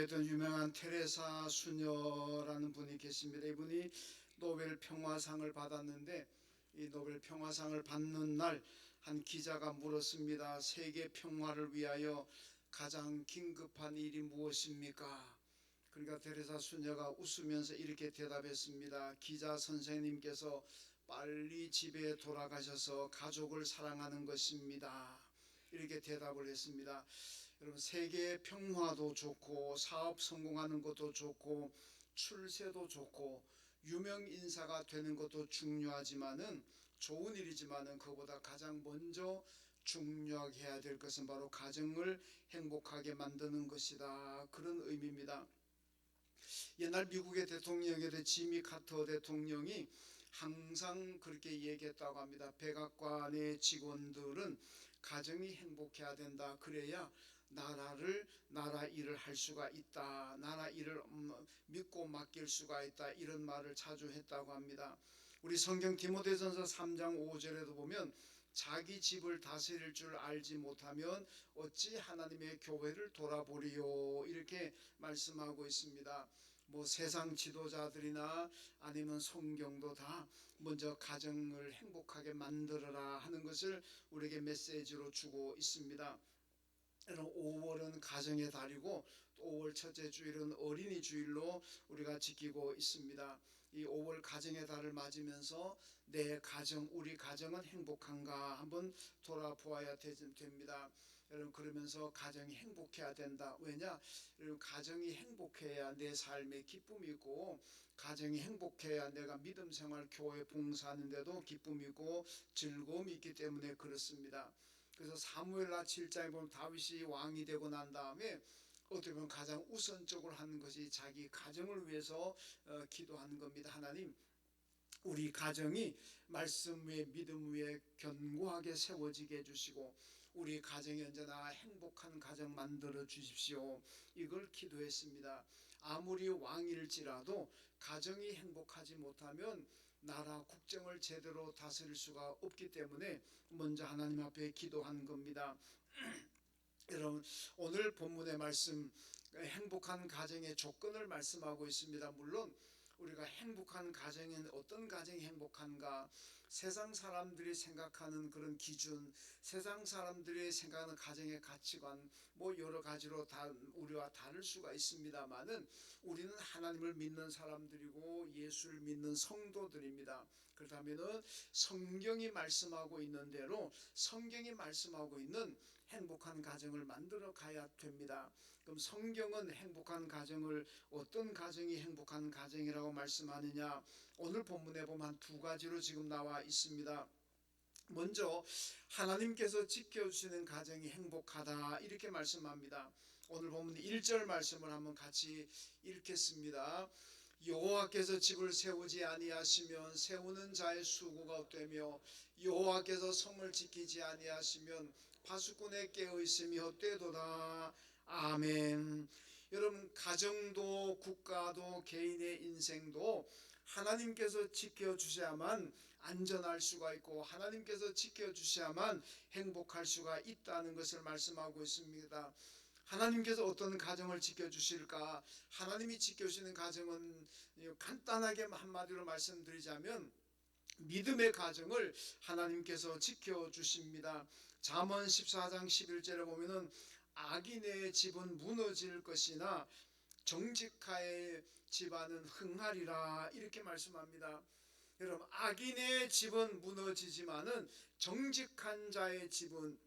던 유명한 테레사 수녀라는 분이 계십니다. 이분이 노벨 평화상을 받았는데 이 노벨 평화상을 받는 날 한 기자가 물었습니다. 세계 평화를 위하여 가장 긴급한 일이 무엇입니까? 그러니까 테레사 수녀가 웃으면서 이렇게 대답했습니다. 기자 선생님께서 빨리 집에 돌아가셔서 가족을 사랑하는 것입니다. 이렇게 대답을 했습니다. 여러분, 세계 평화도 좋고 사업 성공하는 것도 좋고 출세도 좋고 유명 인사가 되는 것도 중요하지만은 좋은 일이지만은 그보다 가장 먼저 중요해야 될 것은 바로 가정을 행복하게 만드는 것이다. 그런 의미입니다. 옛날 미국의 대통령이었던 지미 카터 대통령이 항상 그렇게 얘기했다고 합니다. 백악관의 직원들은 가정이 행복해야 된다. 그래야 나라 일을 할 수가 있다. 나라 일을 믿고 맡길 수가 있다. 이런 말을 자주 했다고 합니다. 우리 성경 디모데전서 3장 5절에도 보면 자기 집을 다스릴 줄 알지 못하면 어찌 하나님의 교회를 돌아보리요, 이렇게 말씀하고 있습니다. 뭐 세상 지도자들이나 아니면 성경도 다 먼저 가정을 행복하게 만들어라 하는 것을 우리에게 메시지로 주고 있습니다. 5월은 가정의 달이고 또 5월 첫째 주일은 어린이 주일로 우리가 지키고 있습니다. 이 5월 가정의 달을 맞으면서 내 가정, 우리 가정은 행복한가 한번 돌아보아야 됩니다. 여러분, 그러면서 가정이 행복해야 된다. 왜냐? 여러분, 가정이 행복해야 내 삶에 기쁨이 있고, 가정이 행복해야 내가 믿음 생활, 교회 봉사하는데도 기쁨이 있고 즐거움이 있기 때문에 그렇습니다. 그래서 사무엘하 7장에 보면 다윗이 왕이 되고 난 다음에 어떻게 보면 가장 우선적으로 하는 것이 자기 가정을 위해서 기도하는 겁니다. 하나님, 우리 가정이 말씀 위에 믿음 위에 견고하게 세워지게 해주시고 우리 가정이 언제나 행복한 가정 만들어 주십시오. 이걸 기도했습니다. 아무리 왕일지라도 가정이 행복하지 못하면 나라 국정을 제대로 다스릴 수가 없기 때문에 먼저 하나님 앞에 기도한 겁니다. 여러분, 오늘 본문의 말씀, 행복한 가정의 조건을 말씀하고 있습니다. 물론 우리가 행복한 가정은 어떤 가정이 행복한가, 세상 사람들이 생각하는 그런 기준, 세상 사람들이 생각하는 가정의 가치관, 뭐 여러 가지로 다 우리와 다를 수가 있습니다만은 우리는 하나님을 믿는 사람들이고 예수를 믿는 성도들입니다. 그렇다면은 성경이 말씀하고 있는 대로 성경이 말씀하고 있는 행복한 가정을 만들어 가야 됩니다. 그럼 성경은 행복한 가정을 어떤 가정이 행복한 가정이라고 말씀하느냐? 오늘 본문에 보면 두 가지로 지금 나와 있습니다. 먼저 하나님께서 지켜주시는 가정이 행복하다, 이렇게 말씀합니다. 오늘 본문 1절 말씀을 한번 같이 읽겠습니다. 여호와께서 집을 세우지 아니하시면 세우는 자의 수고가 헛되며 여호와께서 성을 지키지 아니하시면 파수꾼의 깨어있음이 헛되도다. 아멘. 여러분, 가정도 국가도 개인의 인생도 하나님께서 지켜주셔야만 안전할 수가 있고 하나님께서 지켜주셔야만 행복할 수가 있다는 것을 말씀하고 있습니다. 하나님께서 어떤 가정을 지켜주실까? 하나님이 지켜주시는 가정은 간단하게 한마디로 말씀드리자면 믿음의 가정을 하나님께서 지켜주십니다. 잠언 14장 11절에 보면은 악인의 집은 무너질 것이나 정직하의 집안은 흥하리라, 이렇게 말씀합니다. 여러분, 악인의 집은 무너지지만은 정직한 자의 집은,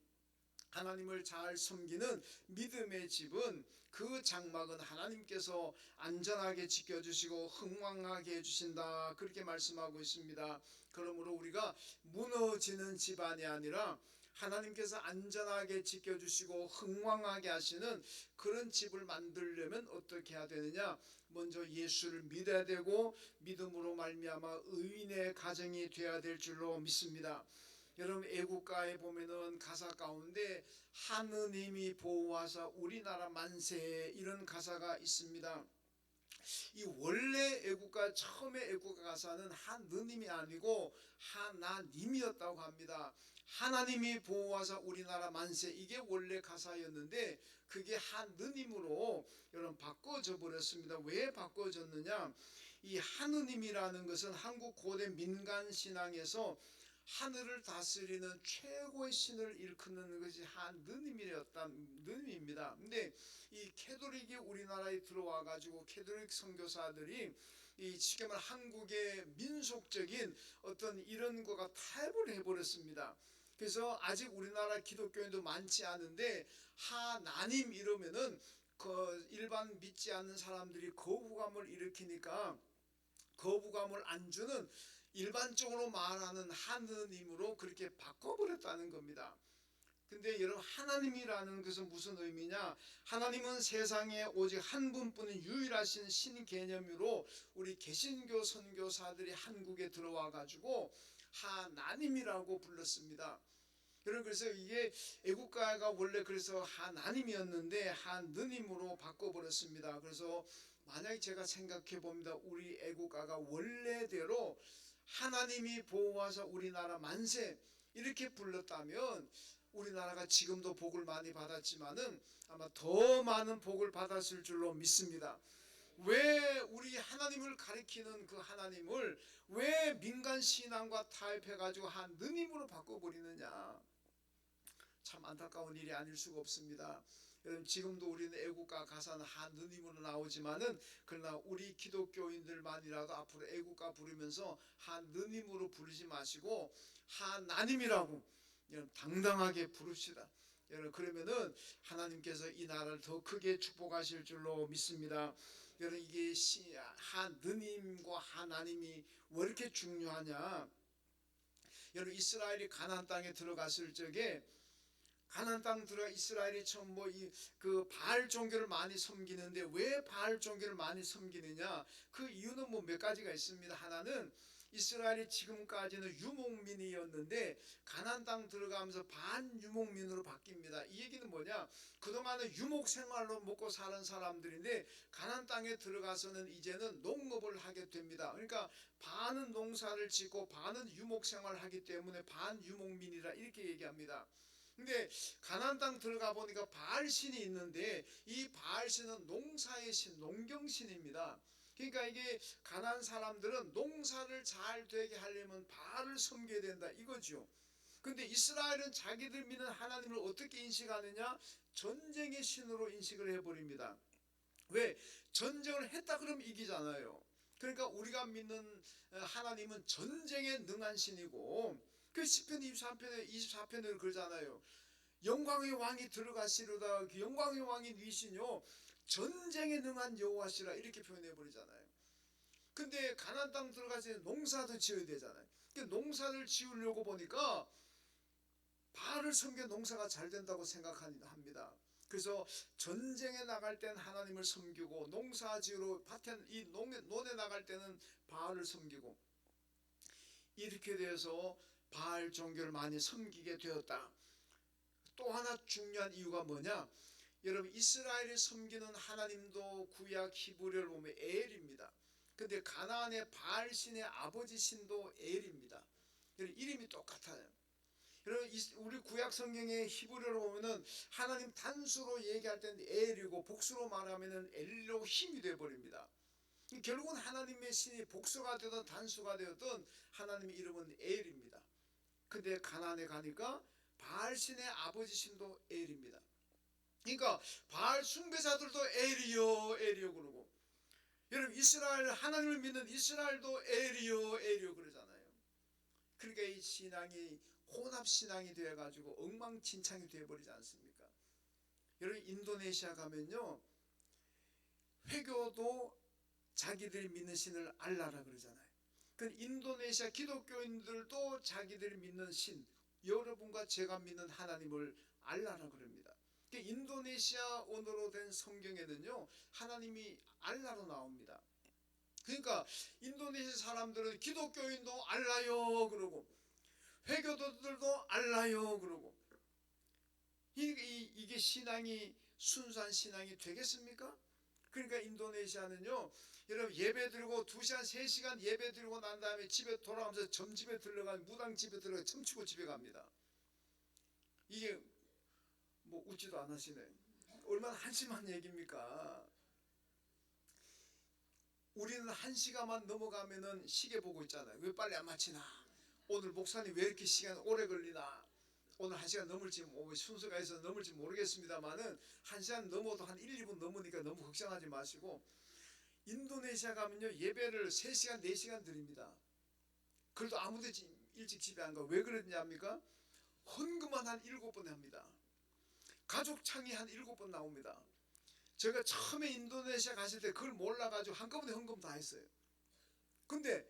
하나님을 잘 섬기는 믿음의 집은, 그 장막은 하나님께서 안전하게 지켜주시고 흥왕하게 해주신다, 그렇게 말씀하고 있습니다. 그러므로 우리가 무너지는 집안이 아니라 하나님께서 안전하게 지켜주시고 흥왕하게 하시는 그런 집을 만들려면 어떻게 해야 되느냐? 먼저 예수를 믿어야 되고 믿음으로 말미암아 의인의 가정이 되어야 될 줄로 믿습니다. 여러분, 애국가에 보면은 가사 가운데 하느님이 보호하사 우리나라 만세, 이런 가사가 있습니다. 이 원래 애국가 처음에 애국가 가사는 하느님이 아니고 하나님이었다고 합니다. 하나님이 보호하사 우리나라 만세, 이게 원래 가사였는데 그게 하느님으로 여러분 바꿔져 버렸습니다. 왜 바꿔졌느냐? 이 하느님이라는 것은 한국 고대 민간 신앙에서 하늘을 다스리는 최고의 신을 일컫는 것이 하느님이었다는 근데 이 캐톨릭이 우리나라에 들어와 가지고 캐톨릭 선교사들이 이 지금 한국의 민속적인 어떤 이런 거가 타협을 해버렸습니다. 그래서 아직 우리나라 기독교인도 많지 않은데 하나님 이러면은 그 일반 믿지 않는 사람들이 거부감을 일으키니까 거부감을 안 주는 일반적으로 말하는 하느님으로 그렇게 바꿔버렸다는 겁니다. 근데 여러분, 하나님이라는 것은 무슨 의미냐? 하나님은 세상에 오직 한 분뿐인 유일하신 신 개념으로 우리 개신교 선교사들이 한국에 들어와 가지고 하나님이라고 불렀습니다. 여러분, 그래서 이게 애국가가 원래 그래서 하나님이었는데 하느님으로 바꿔버렸습니다. 그래서 만약에 제가 생각해 봅니다. 우리 애국가가 원래대로 하나님이 보호하사 우리나라 만세 이렇게 불렀다면 우리나라가 지금도 복을 많이 받았지만은 아마 더 많은 복을 받았을 줄로 믿습니다. 왜 우리 하나님을 가리키는 그 하나님을 왜 민간 신앙과 타협해 가지고 하느님으로 바꿔버리느냐? 참 안타까운 일이 아닐 수가 없습니다. 여러분, 지금도 우리는 애국가 가사는 하느님으로 나오지만은 그러나 우리 기독교인들만이라도 앞으로 애국가 부르면서 하느님으로 부르지 마시고 하나님이라고 여러분 당당하게 부릅시다. 여러분, 그러면은 하나님께서 이 나라를 더 크게 축복하실 줄로 믿습니다. 여러분, 이게 하느님과 하나님이 왜 이렇게 중요하냐? 여러분, 이스라엘이 가나안 땅에 들어갔을 적에 가나안 땅 들어가 이스라엘이 처음 그 바알 종교를 많이 섬기는데 왜 바알 종교를 많이 섬기느냐? 그 이유는 몇 가지가 있습니다. 하나는 이스라엘이 지금까지는 유목민이었는데 가나안 땅 들어가면서 반유목민으로 바뀝니다. 이 얘기는 뭐냐? 그동안은 유목 생활로 먹고 사는 사람들인데 가나안 땅에 들어가서는 이제는 농업을 하게 됩니다. 그러니까 반은 농사를 짓고 반은 유목 생활을 하기 때문에 반유목민이라 이렇게 얘기합니다. 근데 가나안 땅 들어가 보니까 바알신이 있는데 이 바알신은 농사의 신, 농경신입니다. 그러니까 이게 가나안 사람들은 농사를 잘 되게 하려면 바알을 섬겨야 된다 이거죠. 근데 이스라엘은 자기들 믿는 하나님을 어떻게 인식하느냐? 전쟁의 신으로 인식을 해버립니다. 왜? 전쟁을 했다 그러면 이기잖아요. 그러니까 우리가 믿는 하나님은 전쟁에 능한 신이고, 그 시편 24편에 그러잖아요. 영광의 왕이 들어가시로다. 그 영광의 왕이 니시뇨 전쟁에 능한 여호와시라 이렇게 표현해 버리잖아요. 근데 가나안 땅 들어가서 농사도 지어야 되잖아요. 그러니까 농사를 지으려고 보니까 바알을 섬겨 농사가 잘 된다고 생각합니다. 그래서 전쟁에 나갈 때는 하나님을 섬기고 농사 지으러 이 논에 나갈 때는 바알을 섬기고 이렇게 돼서 바알 종교를 많이 섬기게 되었다. 또 하나 중요한 이유가 뭐냐? 여러분, 이스라엘이 섬기는 하나님도 구약 히브리어를 보면 엘입니다. 근데 가나안의 바알 신의 아버지 신도 엘입니다. 이름이 똑같아요. 여러분, 우리 구약 성경의 히브리어로 보면은 하나님 단수로 얘기할 때는 엘이고 복수로 말하면은 엘로힘이 되어 버립니다. 결국은 하나님의 신이 복수가 되든 단수가 되었든 하나님의 이름은 엘입니다. 근데 가나안에 가니까 바알 신의 아버지 신도 엘입니다. 그러니까 바알 숭배자들도 엘이요 엘이요 그러고, 여러분 이스라엘 하나님을 믿는 이스라엘도 엘이요 엘이요 그러잖아요. 그러니까 이 신앙이 혼합 신앙이 되어 가지고 엉망진창이 되어 버리지 않습니까? 여러분, 인도네시아 가면요, 회교도 자기들이 믿는 신을 알라라 그러잖아요. 그 인도네시아 기독교인들도 자기들이 믿는 신, 여러분과 제가 믿는 하나님을 알라라 그럽니다. 인도네시아 언어로 된 성경에는요 하나님이 알라로 나옵니다. 그러니까 인도네시아 사람들은 기독교인도 알라요 그러고 회교도들도 알라요 그러고, 이게 신앙이 순수한 신앙이 되겠습니까? 그러니까 인도네시아는요, 여러분 예배 드리고 2시간 3시간 예배 드리고 난 다음에 집에 돌아가면서 점집에 들러가면 무당 집에 들어가 춤추고 집에 갑니다. 이게 뭐 웃지도 안 하시네. 얼마나 한심한 얘기입니까? 우리는 1시간만 넘어가면은 시계 보고 있잖아요. 왜 빨리 안 마치나? 오늘 목사님 왜 이렇게 시간 오래 걸리나? 오늘 1시간 넘을지 순서가 있어서 넘을지 모르겠습니다만은 1시간 넘어도 한 1, 2분 넘으니까 너무 걱정하지 마시고, 인도네시아 가면요 예배를 3시간 4시간 드립니다. 그래도 아무도 일찍 집에 안 가. 왜 그러냐입니까? 헌금만 한 7번 합니다. 가족 창이 한 7번 나옵니다. 제가 처음에 인도네시아 갔을 때 그걸 몰라가지고 한꺼번에 헌금 다 했어요. 근데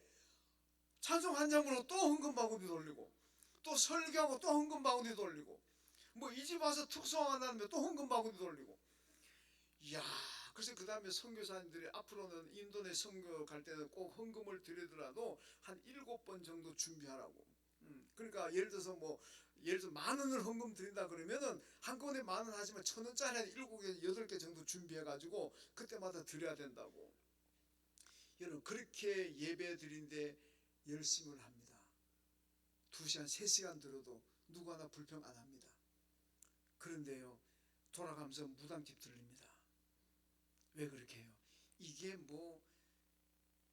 찬송 한 장으로 또 헌금 바구니 돌리고, 또 설교하고 또 헌금 바구니 돌리고, 뭐 이 집 와서 특성한다면 또 헌금 바구니 돌리고. 이야, 그래서 그 다음에 선교사님들이 앞으로는 인도네 선교 갈 때는 꼭 헌금을 드리더라도 한 7번 정도 준비하라고. 그러니까 예를 들어서 예를 들어 10,000원을 헌금 드린다 그러면은 한꺼번에 10,000원 하지만 1,000원짜리 한 7개, 8개 정도 준비해가지고 그때마다 드려야 된다고. 여러분, 그렇게 예배 드린데 열심을 합니다. 2시간, 3시간 들어도 누구 하나 불평 안 합니다. 그런데요, 돌아가면서 무당집 들립니다. 왜 그렇게 해요? 이게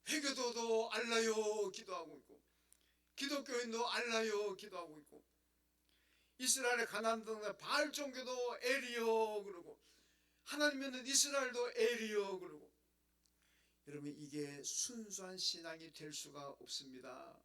회교도도 알라요 기도하고 있고, 기독교인도 알라요 기도하고 있고, 이스라엘의 가나안 땅에 바알 종교도 에리요 그러고, 하나님은 이스라엘도 에리요 그러고. 여러분, 이게 순수한 신앙이 될 수가 없습니다.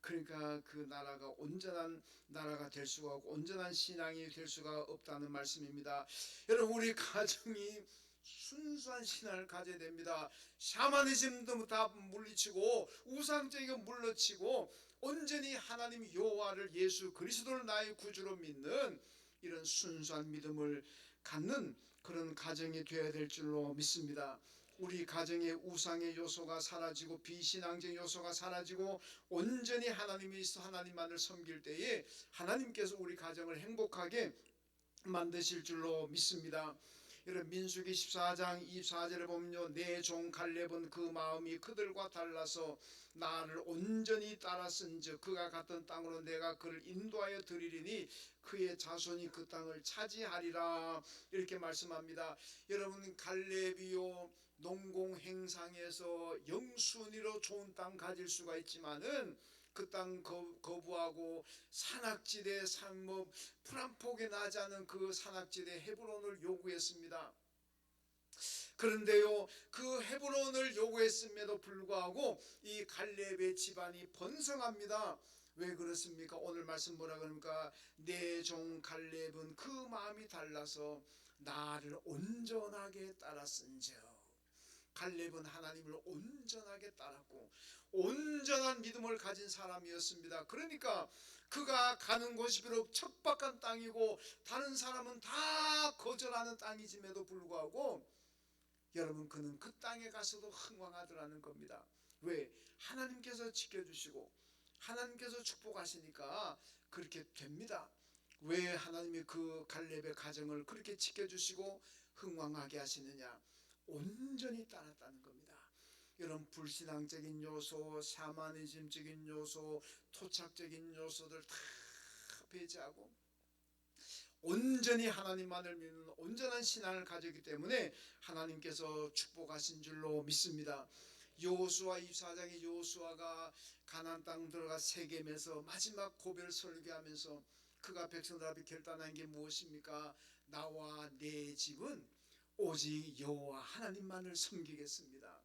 그러니까 그 나라가 온전한 나라가 될 수가 없고 온전한 신앙이 될 수가 없다는 말씀입니다. 여러분, 우리 가정이 순수한 신앙을 가져야 됩니다. 샤머니즘도 다 물리치고 우상적인 거 물리치고 온전히 하나님 여호와를, 예수 그리스도를 나의 구주로 믿는 이런 순수한 믿음을 갖는 그런 가정이 되어야 될 줄로 믿습니다. 우리 가정의 우상의 요소가 사라지고 비신앙적 요소가 사라지고 온전히 하나님이 있어 하나님만을 섬길 때에 하나님께서 우리 가정을 행복하게 만드실 줄로 믿습니다. 여러분, 민수기 14장 24절에 보면요, 내 종 갈렙은 그 마음이 그들과 달라서 나를 온전히 따랐은즉 그가 갔던 땅으로 내가 그를 인도하여 드리리니 그의 자손이 그 땅을 차지하리라. 이렇게 말씀합니다. 여러분, 갈렙이요 농공행상에서 영순위로 좋은 땅 가질 수가 있지만은 그 땅 거부하고 산악지대, 풀 한 폭이 나지 않은 그 산악지대 헤브론을 요구했습니다. 그런데요, 그 헤브론을 요구했음에도 불구하고 이 갈렙의 집안이 번성합니다. 왜 그렇습니까? 오늘 말씀 뭐라 그럽니까? 내 종 갈렙은 그 마음이 달라서 나를 온전하게 따랐은즉. 갈렙은 하나님을 온전하게 따랐고 온전한 믿음을 가진 사람이었습니다. 그러니까 그가 가는 곳이 비록 척박한 땅이고 다른 사람은 다 거절하는 땅이짐에도 불구하고 여러분, 그는 그 땅에 가서도 흥왕하더라는 겁니다. 왜? 하나님께서 지켜주시고 하나님께서 축복하시니까 그렇게 됩니다. 왜 하나님이 그 갈렙의 가정을 그렇게 지켜주시고 흥왕하게 하시느냐? 온전히 따랐다는 겁니다. 이런 불신앙적인 요소, 샤머니즘적인 요소, 토착적인 요소들 다 배제하고 온전히 하나님만을 믿는 온전한 신앙을 가졌기 때문에 하나님께서 축복하신 줄로 믿습니다. 여호수아 24장의 여호수아가 가나안 땅 들어가 세겜에서 마지막 고별 설교하면서 그가 백성들 앞에 결단한 게 무엇입니까? 나와 내 집은 오직 여호와 하나님만을 섬기겠습니다.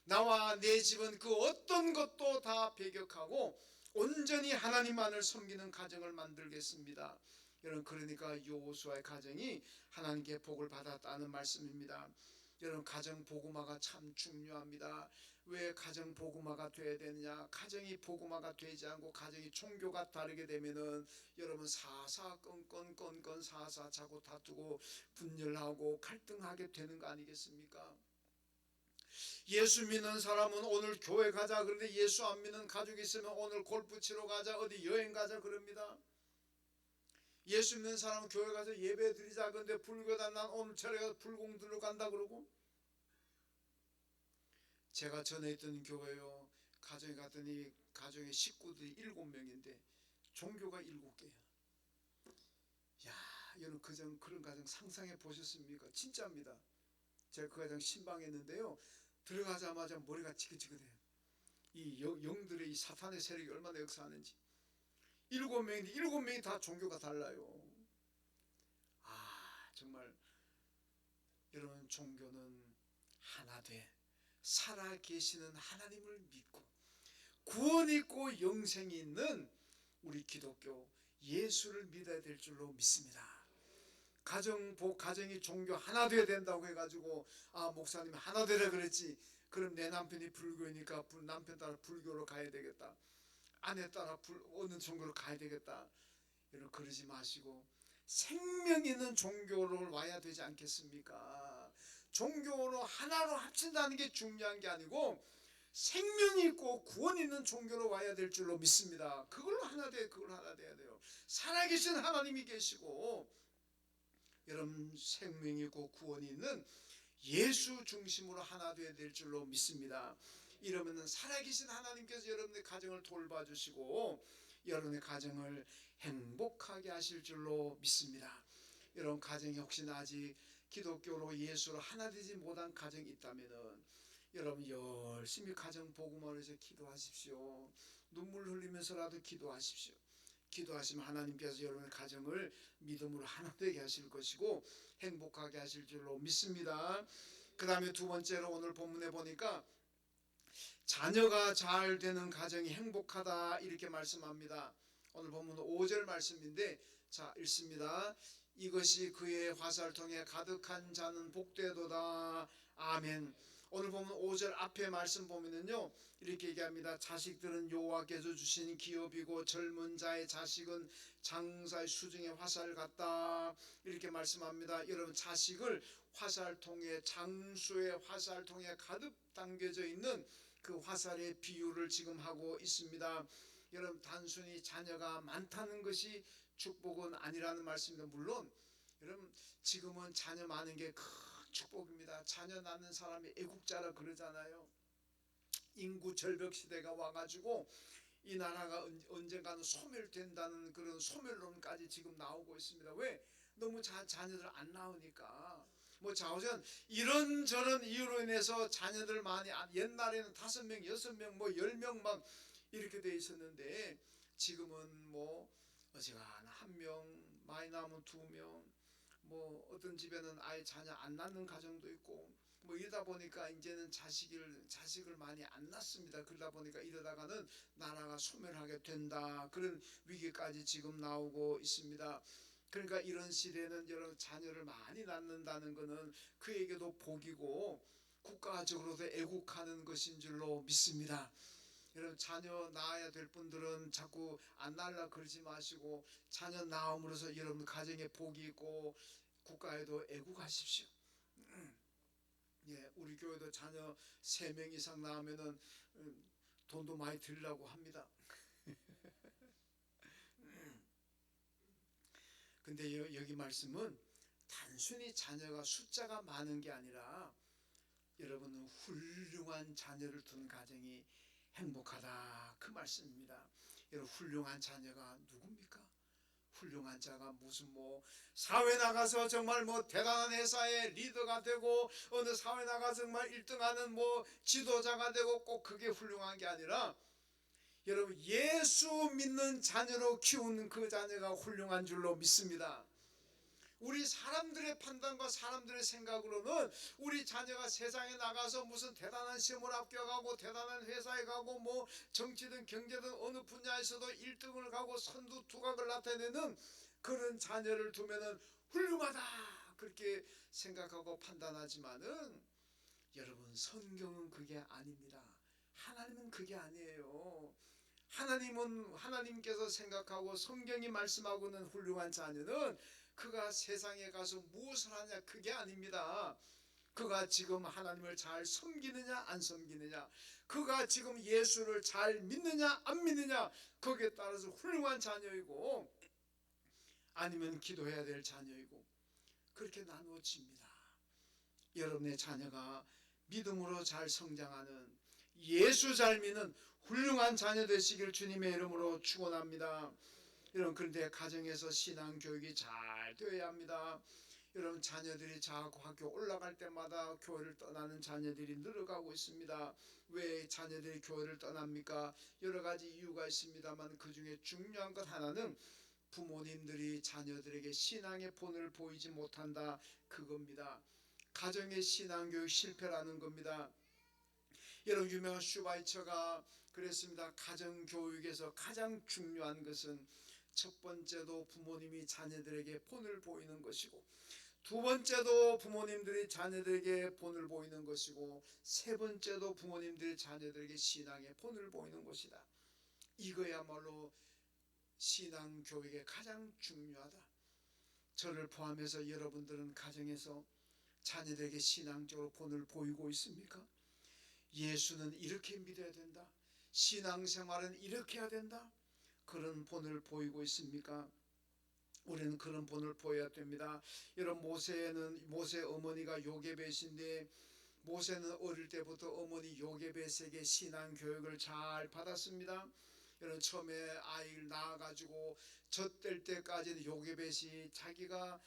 나와 내 집은 그 어떤 것도 다 배격하고 온전히 하나님만을 섬기는 가정을 만들겠습니다. 여러분, 그러니까 여호수아의 가정이 하나님께 복을 받았다는 말씀입니다. 여러분, 가정 복음화가 참 중요합니다. 왜 가정 복음화가 돼야 되느냐? 가정이 복음화가 되지 않고 가정이 종교가 다르게 되면은 여러분 사사건건 사사 자고 다투고 분열하고 갈등하게 되는 거 아니겠습니까? 예수 믿는 사람은 오늘 교회 가자 그런데 예수 안 믿는 가족이 있으면 오늘 골프 치러 가자, 어디 여행 가자 그럽니다. 예수 믿는 사람은 교회 가서 예배 드리자 그런데 불교다 난 오늘 저녁에 불공들로 간다 그러고, 제가 전에 있던 교회요, 가정에 갔더니 가정의 식구들이 7명인데 종교가 7개야. 야, 여러분 그런 가정 상상해 보셨습니까? 진짜입니다. 제가 그 가정 신방했는데요, 들어가자마자 머리가 지긋지긋해요. 이 영들의 이 사탄의 세력이 얼마나 역사하는지. 7명인데 7명이 다 종교가 달라요. 정말 여러분, 종교는 하나 돼 살아계시는 하나님을 믿고 구원 있고 영생이 있는 우리 기독교 예수를 믿어야 될 줄로 믿습니다. 가정이 종교 하나 돼야 된다고 해가지고 목사님이 하나 되라 그랬지, 그럼 내 남편이 불교니까 남편 따라 불교로 가야 되겠다, 아내 따라 어느 종교로 가야 되겠다, 여러분 그러지 마시고 생명 있는 종교로 와야 되지 않겠습니까? 종교로 하나로 합친다는 게 중요한 게 아니고 생명이 있고 구원 있는 종교로 와야 될 줄로 믿습니다. 그걸로 하나 돼야 돼요. 살아계신 하나님이 계시고 여러분 생명이 있고 구원이 있는 예수 중심으로 하나 돼야 될 줄로 믿습니다. 이러면은 살아계신 하나님께서 여러분의 가정을 돌봐주시고 여러분의 가정을 행복하게 하실 줄로 믿습니다. 여러분 가정이 혹시나 아직 기독교로 예수로 하나 되지 못한 가정이 있다면은 여러분 열심히 가정 복음을 위해서 기도하십시오. 눈물 흘리면서라도 기도하십시오. 기도하시면 하나님께서 여러분의 가정을 믿음으로 하나 되게 하실 것이고 행복하게 하실 줄로 믿습니다. 그 다음에 두 번째로 오늘 본문에 보니까 자녀가 잘 되는 가정이 행복하다 이렇게 말씀합니다. 오늘 본문 5절 말씀인데, 자 읽습니다. 이것이 그의 화살통에 가득한 자는 복되도다. 아멘. 오늘 보면 5절 앞에 말씀 보면은요 이렇게 얘기합니다. 자식들은 여호와께서 주신 기업이고 젊은 자의 자식은 장사의 수중의 화살 같다 이렇게 말씀합니다. 여러분 자식을 화살통에, 장수의 화살통에 가득 담겨져 있는 그 화살의 비유를 지금 하고 있습니다. 여러분 단순히 자녀가 많다는 것이 축복은 아니라는 말씀입니다. 물론 여러분 지금은 자녀 많은 게 큰 축복입니다. 자녀 낳는 사람이 애국자라 그러잖아요. 인구 절벽 시대가 와가지고 이 나라가 언젠가는 소멸된다는 그런 소멸론까지 지금 나오고 있습니다. 왜? 너무 자녀들 안 나오니까. 뭐 자오전 이런저런 이유로 인해서 자녀들 많이, 옛날에는 5명, 6명, 뭐 10명 막 이렇게 돼 있었는데 지금은 뭐 어지간한 1명, 많이 나오면 2명, 뭐 어떤 집에는 아예 자녀 안 낳는 가정도 있고 뭐 이러다 보니까 이제는 자식을 많이 안 낳습니다. 그러다 보니까 이러다가는 나라가 소멸하게 된다 그런 위기까지 지금 나오고 있습니다. 그러니까 이런 시대는 여러분 자녀를 많이 낳는다는 것은 그에게도 복이고 국가적으로도 애국하는 것인 줄로 믿습니다. 여러분 자녀 낳아야 될 분들은 자꾸 안 낳으려 그러지 마시고 자녀 낳음으로써 여러분 가정에 복이 있고 국가에도 애국하십시오. 예, 우리 교회도 자녀 3명 이상 낳으면은 돈도 많이 들려고 합니다. 근데 여기 말씀은 단순히 자녀가 숫자가 많은 게 아니라 여러분은 훌륭한 자녀를 둔 가정이 행복하다 그 말씀입니다. 여러분 훌륭한 자녀가 누굽니까? 훌륭한 자가 무슨 뭐 사회 나가서 정말 뭐 대단한 회사의 리더가 되고 어느 사회 나가서 정말 1등하는 뭐 지도자가 되고 꼭 그게 훌륭한 게 아니라 여러분 예수 믿는 자녀로 키우는 그 자녀가 훌륭한 줄로 믿습니다. 우리 사람들의 판단과 사람들의 생각으로는 우리 자녀가 세상에 나가서 무슨 대단한 시험을 합격하고 대단한 회사에 가고 뭐 정치든 경제든 어느 분야에서도 1등을 가고 선두 두각을 나타내는 그런 자녀를 두면은 훌륭하다 그렇게 생각하고 판단하지만은 여러분 성경은 그게 아닙니다. 하나님은 그게 아니에요. 하나님께서 생각하고 성경이 말씀하고는 훌륭한 자녀는 그가 세상에 가서 무엇을 하냐 그게 아닙니다. 그가 지금 하나님을 잘 섬기느냐 안 섬기느냐, 그가 지금 예수를 잘 믿느냐 안 믿느냐 거기에 따라서 훌륭한 자녀이고 아니면 기도해야 될 자녀이고 그렇게 나누어집니다. 여러분의 자녀가 믿음으로 잘 성장하는, 예수 잘 믿는 훌륭한 자녀 되시길 주님의 이름으로 축원합니다. 여러분, 그런데 가정에서 신앙 교육이 잘 되어야 합니다. 여러분, 자녀들이 자꾸 학교 올라갈 때마다 교회를 떠나는 자녀들이 늘어가고 있습니다. 왜 자녀들이 교회를 떠납니까? 여러 가지 이유가 있습니다만 그 중에 중요한 것 하나는 부모님들이 자녀들에게 신앙의 본을 보이지 못한다, 그겁니다. 가정의 신앙교육 실패라는 겁니다. 여러분, 유명한 슈바이처가 그랬습니다. 가정교육에서 가장 중요한 것은 첫 번째도 부모님이 자녀들에게 본을 보이는 것이고, 두 번째도 부모님들이 자녀들에게 본을 보이는 것이고, 세 번째도 부모님들이 자녀들에게 신앙의 본을 보이는 것이다. 이거야말로 신앙교육에 가장 중요하다. 저를 포함해서 여러분들은 가정에서 자녀들에게 신앙적으로 본을 보이고 있습니까? 예수는 이렇게 믿어야 된다, 신앙생활은 이렇게 해야 된다, 그런 본을 보이고 있습니까? 우리는 그런 본을 보여야 됩니다. 여러분, 모세 어머니가 요게벳인데, 모세는 어릴 때부터 어머니 요게벳에게 신앙교육을 잘 받았습니다. 여러분, 처음에 아이를 낳아가지고 젖될 때까지는 요게벳이 자기가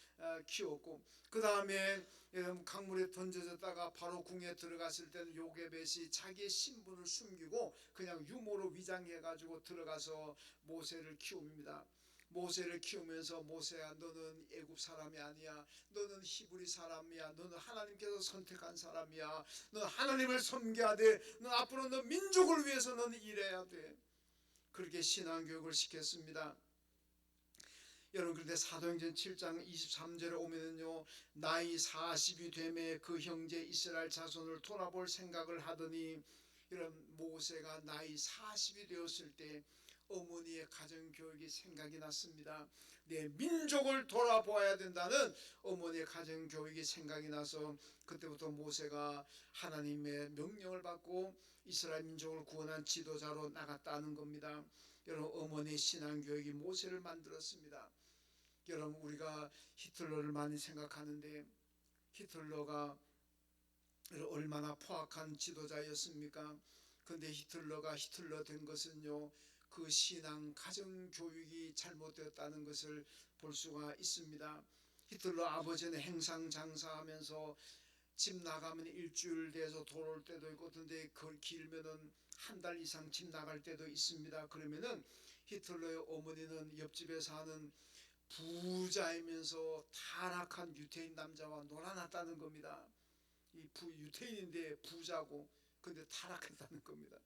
키웠고, 그 다음에 강물에 던져졌다가 바로 궁에 들어갔을 때는 요게벳이 자기의 신분을 숨기고 그냥 유모로 위장해가지고 들어가서 모세를 키웁니다. 모세를 키우면서, 모세야, 너는 애굽 사람이 아니야, 너는 히브리 사람이야, 너는 하나님께서 선택한 사람이야, 넌 하나님을 섬겨야 돼, 넌 앞으로 너 민족을 위해서 너는 일해야 돼. 그렇게 신앙교육을 시켰습니다. 여러분, 그런데 사도행전 7장 23절에 오면은요, 나이 40이 되매 그 형제 이스라엘 자손을 돌아볼 생각을 하더니, 이런 모세가 나이 40이 되었을 때 어머니의 가정교육이 생각이 났습니다. 내 민족을 돌아보아야 된다는 어머니의 가정교육이 생각이 나서 그때부터 모세가 하나님의 명령을 받고 이스라엘 민족을 구원한 지도자로 나갔다는 겁니다. 여러분, 어머니의 신앙교육이 모세를 만들었습니다. 여러분, 우리가 히틀러를 많이 생각하는데, 히틀러가 얼마나 포악한 지도자였습니까? 그런데 히틀러가 히틀러 된 것은요, 그 신앙 가정 교육이 잘못되었다는 것을 볼 수가 있습니다. 히틀러 아버지는 행상 장사하면서 집 나가면 일주일 돼서 돌아올 때도 있고, 근데 그걸 길면은 한 달 이상 집 나갈 때도 있습니다. 그러면은 히틀러의 어머니는 옆집에 사는 부자이면서 타락한 유태인 남자와 놀아났다는 겁니다. 이 유태인인데 부자고, 근데 타락했다는 겁니다.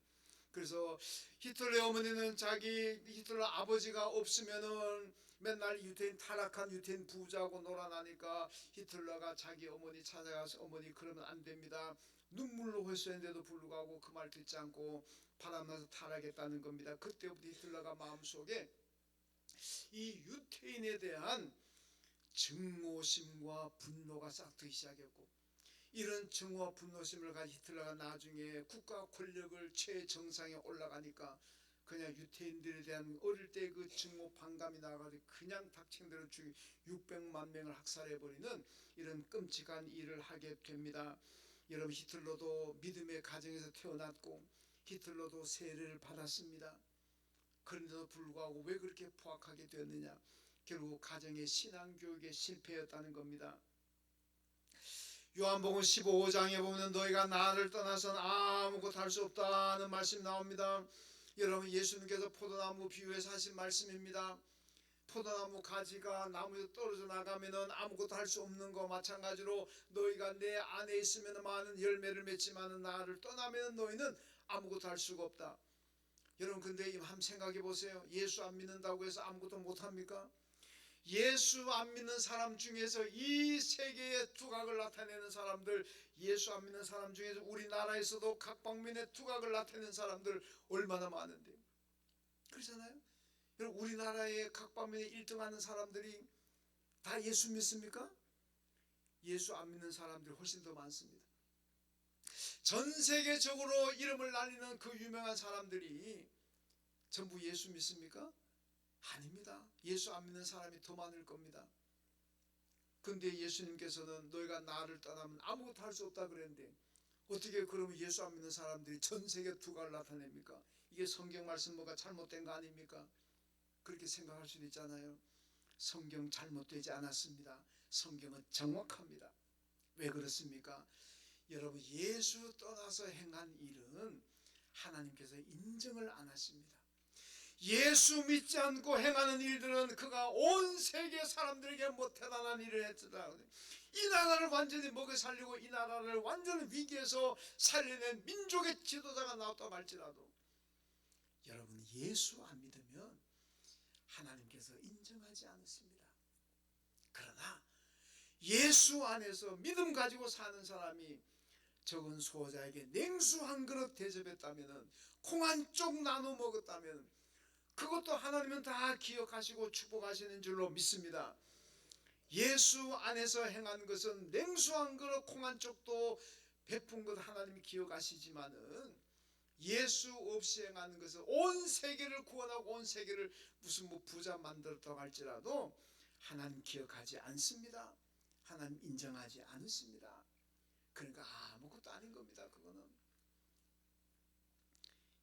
그래서 히틀러의 어머니는 히틀러 아버지가 없으면은 맨날 유태인, 타락한 유태인 부자하고 놀아나니까 히틀러가 자기 어머니 찾아가서, 어머니 그러면 안 됩니다, 눈물로 회수했는데도 불구하고 그 말 듣지 않고 바람나서 타락했다는 겁니다. 그때부터 히틀러가 마음속에 이 유태인에 대한 증오심과 분노가 싹트기 시작했고, 이런 증오와 분노심을 가진 히틀러가 나중에 국가 권력을 최정상에 올라가니까 그냥 유태인들에 대한 어릴 때 그 증오 반감이 나가지고 그냥 닥친 대로 600만 명을 학살해버리는 이런 끔찍한 일을 하게 됩니다. 여러분, 히틀러도 믿음의 가정에서 태어났고 히틀러도 세례를 받았습니다. 그런데도 불구하고 왜 그렇게 포악하게 되었느냐? 결국 가정의 신앙교육에 실패였다는 겁니다. 요한복음 15장에 보면 너희가 나를 떠나서는 아무것도 할 수 없다는 말씀이 나옵니다. 여러분, 예수님께서 포도나무 비유해서 하신 말씀입니다. 포도나무 가지가 나무에서 떨어져 나가면 아무것도 할 수 없는 거 마찬가지로 너희가 내 안에 있으면 많은 열매를 맺지만 나를 떠나면 너희는 아무것도 할 수가 없다. 여러분, 근데 한번 생각해 보세요. 예수 안 믿는다고 해서 아무것도 못합니까? 예수 안 믿는 사람 중에서 이 세계의 두각을 나타내는 사람들, 예수 안 믿는 사람 중에서 우리나라에서도 각 방면의 두각을 나타내는 사람들 얼마나 많은데요. 그렇잖아요. 여러분, 우리나라의 각 방면에 1등하는 사람들이 다 예수 믿습니까? 예수 안 믿는 사람들이 훨씬 더 많습니다. 전 세계적으로 이름을 날리는 그 유명한 사람들이 전부 예수 믿습니까? 아닙니다. 예수 안 믿는 사람이 더 많을 겁니다. 근데 예수님께서는 너희가 나를 떠나면 아무것도 할 수 없다 그랬는데 어떻게 그러면 예수 안 믿는 사람들이 전 세계 두각을 나타냅니까? 이게 성경 말씀 뭐가 잘못된 거 아닙니까? 그렇게 생각할 수도 있잖아요. 성경 잘못되지 않았습니다. 성경은 정확합니다. 왜 그렇습니까? 여러분, 예수 떠나서 행한 일은 하나님께서 인정을 안 하십니다. 예수 믿지 않고 행하는 일들은 그가 온 세계 사람들에게 뭐 대단한 일을 했다, 이 나라를 완전히 먹여 살리고 이 나라를 완전히 위기에서 살려낸 민족의 지도자가 나왔다고 할지라도 여러분, 예수 안 믿으면 하나님께서 인정하지 않으십니다. 그러나 예수 안에서 믿음 가지고 사는 사람이 적은 수호자에게 냉수 한 그릇 대접했다면, 콩 한 쪽 나눠 먹었다면 그것도 하나님은 다 기억하시고 축복하시는 줄로 믿습니다. 예수 안에서 행한 것은 냉수 한 그릇 콩 한 쪽도 베푼 것 하나님이 기억하시지만은 예수 없이 행하는 것은 온 세계를 구원하고 온 세계를 무슨 뭐 부자 만들었다고 할지라도 하나님 기억하지 않습니다. 하나님 인정하지 않으십니다. 그러니까 아무것도 아닌 겁니다. 그거는.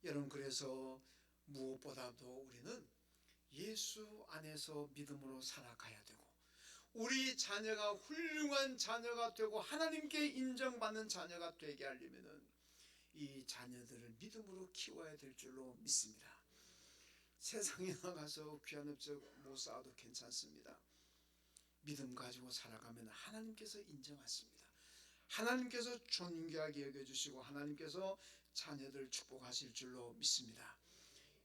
여러분, 그래서 무엇보다도 우리는 예수 안에서 믿음으로 살아가야 되고, 우리 자녀가 훌륭한 자녀가 되고 하나님께 인정받는 자녀가 되게 하려면은 이 자녀들을 믿음으로 키워야 될 줄로 믿습니다. 세상에 나가서 귀한 업적 못 쌓아도 괜찮습니다. 믿음 가지고 살아가면 하나님께서 인정하십니다. 하나님께서 존귀하게 여겨주시고 하나님께서 자녀들 축복하실 줄로 믿습니다.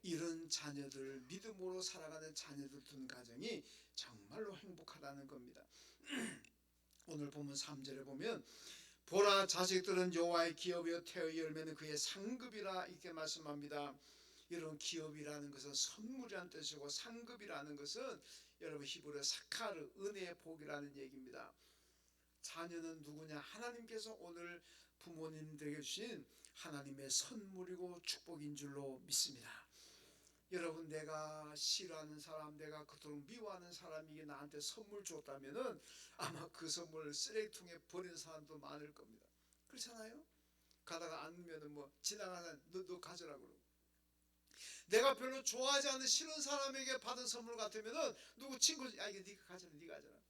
이런 자녀들, 믿음으로 살아가는 자녀들 둔 가정이 정말로 행복하다는 겁니다. 오늘 보면 3절에 보면 보라, 자식들은 여호와의 기업이요 태의 열매는 그의 상급이라 이렇게 말씀합니다. 여러분, 기업이라는 것은 선물이라는 뜻이고 상급이라는 것은 여러분 히브리어 사카르, 은혜의 복이라는 얘기입니다. 자녀는 누구냐? 하나님께서 오늘 부모님들에게 주신 하나님의 선물이고 축복인 줄로 믿습니다. 여러분, 내가 싫어하는 사람, 내가 그토록 미워하는 사람이 나한테 선물 줬다면은 아마 그 선물을 쓰레기통에 버리는 사람도 많을 겁니다. 그렇잖아요? 가다가 앉으면은 뭐 지나가는 너 가져라 그러고, 내가 별로 좋아하지 않는 싫은 사람에게 받은 선물 같으면은 누구 친구, 이게 네가 가져라, 네가 가져라,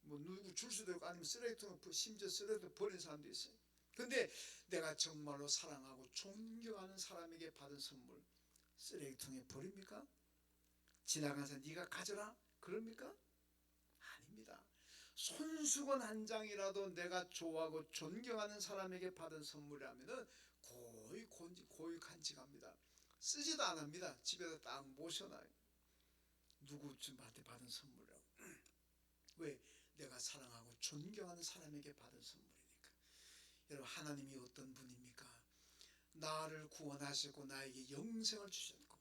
뭐 누구 줄 수도 있고 아니면 쓰레기통에, 심지어 쓰레기통에 버리는 사람도 있어요. 근데 내가 정말로 사랑하고 존경하는 사람에게 받은 선물 쓰레기통에 버립니까? 지나가서 네가 가져라 그럽니까? 아닙니다. 손수건 한 장이라도 내가 좋아하고 존경하는 사람에게 받은 선물이라면 고이 간직합니다. 쓰지도 안 합니다. 집에다 딱 모셔놔요. 누구한테 받은 선물이라고. 왜? 내가 사랑하고 존경하는 사람에게 받은 선물이니까. 여러분, 하나님이 어떤 분입니까? 나를 구원하시고 나에게 영생을 주셨고,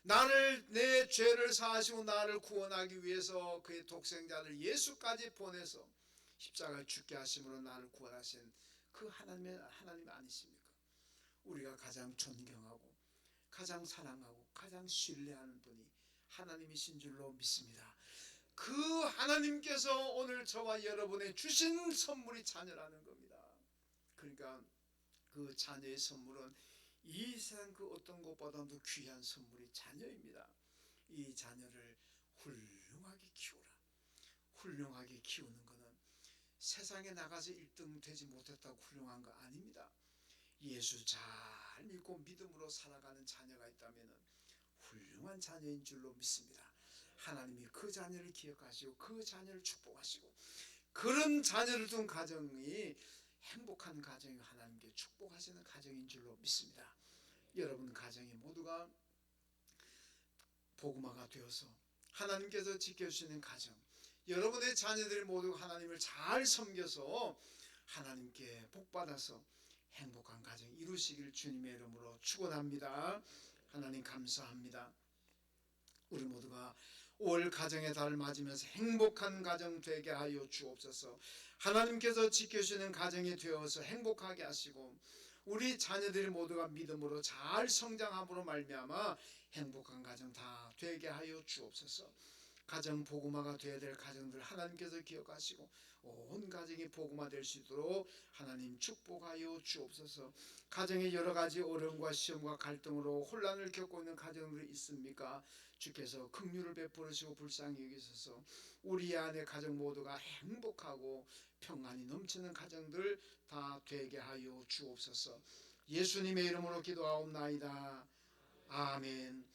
나를, 내 죄를 사하시고 나를 구원하기 위해서 그의 독생자를 예수까지 보내서 십자가에 죽게 하심으로 나를 구원하신 그 하나님 아니십니까? 우리가 가장 존경하고 가장 사랑하고 가장 신뢰하는 분이 하나님이신 줄로 믿습니다. 그 하나님께서 오늘 저와 여러분의 주신 선물이 자녀라는 겁니다. 그러니까 그 자녀의 선물은 이 세상 그 어떤 것보다도 귀한 선물이 자녀입니다. 이 자녀를 훌륭하게 키우라. 훌륭하게 키우는 것은 세상에 나가서 1등 되지 못했다고 훌륭한 거 아닙니다. 예수 잘 믿고 믿음으로 살아가는 자녀가 있다면 훌륭한 자녀인 줄로 믿습니다. 하나님이 그 자녀를 기억하시고 그 자녀를 축복하시고, 그런 자녀를 둔 가정이 행복한 가정이 하나님께 축복하시는 가정인 줄로 믿습니다. 여러분 가정이 모두가 복음화가 되어서 하나님께서 지켜주시는 가정, 여러분의 자녀들이 모두 하나님을 잘 섬겨서 하나님께 복받아서 행복한 가정 이루시길 주님의 이름으로 축원합니다. 하나님 감사합니다. 우리 모두가 올 가정의 달을 맞으면서 행복한 가정 되게 하여 주옵소서. 하나님께서 지켜주시는 가정이 되어서 행복하게 하시고 우리 자녀들이 모두가 믿음으로 잘 성장함으로 말미암아 행복한 가정 다 되게 하여 주옵소서. 가정 복음화가 되어야 될 가정들 하나님께서 기억하시고 온 가정이 복음화 될 수 있도록 하나님 축복하여 주옵소서. 가정의 여러 가지 어려움과 시험과 갈등으로 혼란을 겪고 있는 가정들이 있습니까? 주께서 긍휼을 베풀으시고 불쌍히 여기소서. 우리 안의 가정 모두가 행복하고 평안이 넘치는 가정들 다 되게 하여 주옵소서. 예수님의 이름으로 기도하옵나이다. 아멘.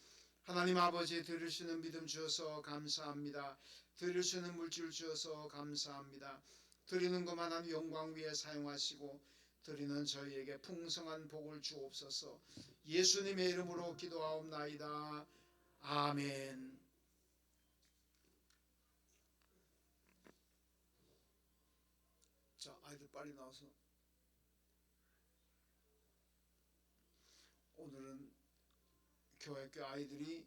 하나님 아버지, 드릴 수 있는 믿음 주셔서 감사합니다. 드릴 수 있는 물질 주셔서 감사합니다. 드리는 것만 하는 영광 위에 사용하시고 드리는 저희에게 풍성한 복을 주옵소서. 예수님의 이름으로 기도하옵나이다. 아멘. 자, 아이들 빨리 나와서. 오늘은 교회 아이들이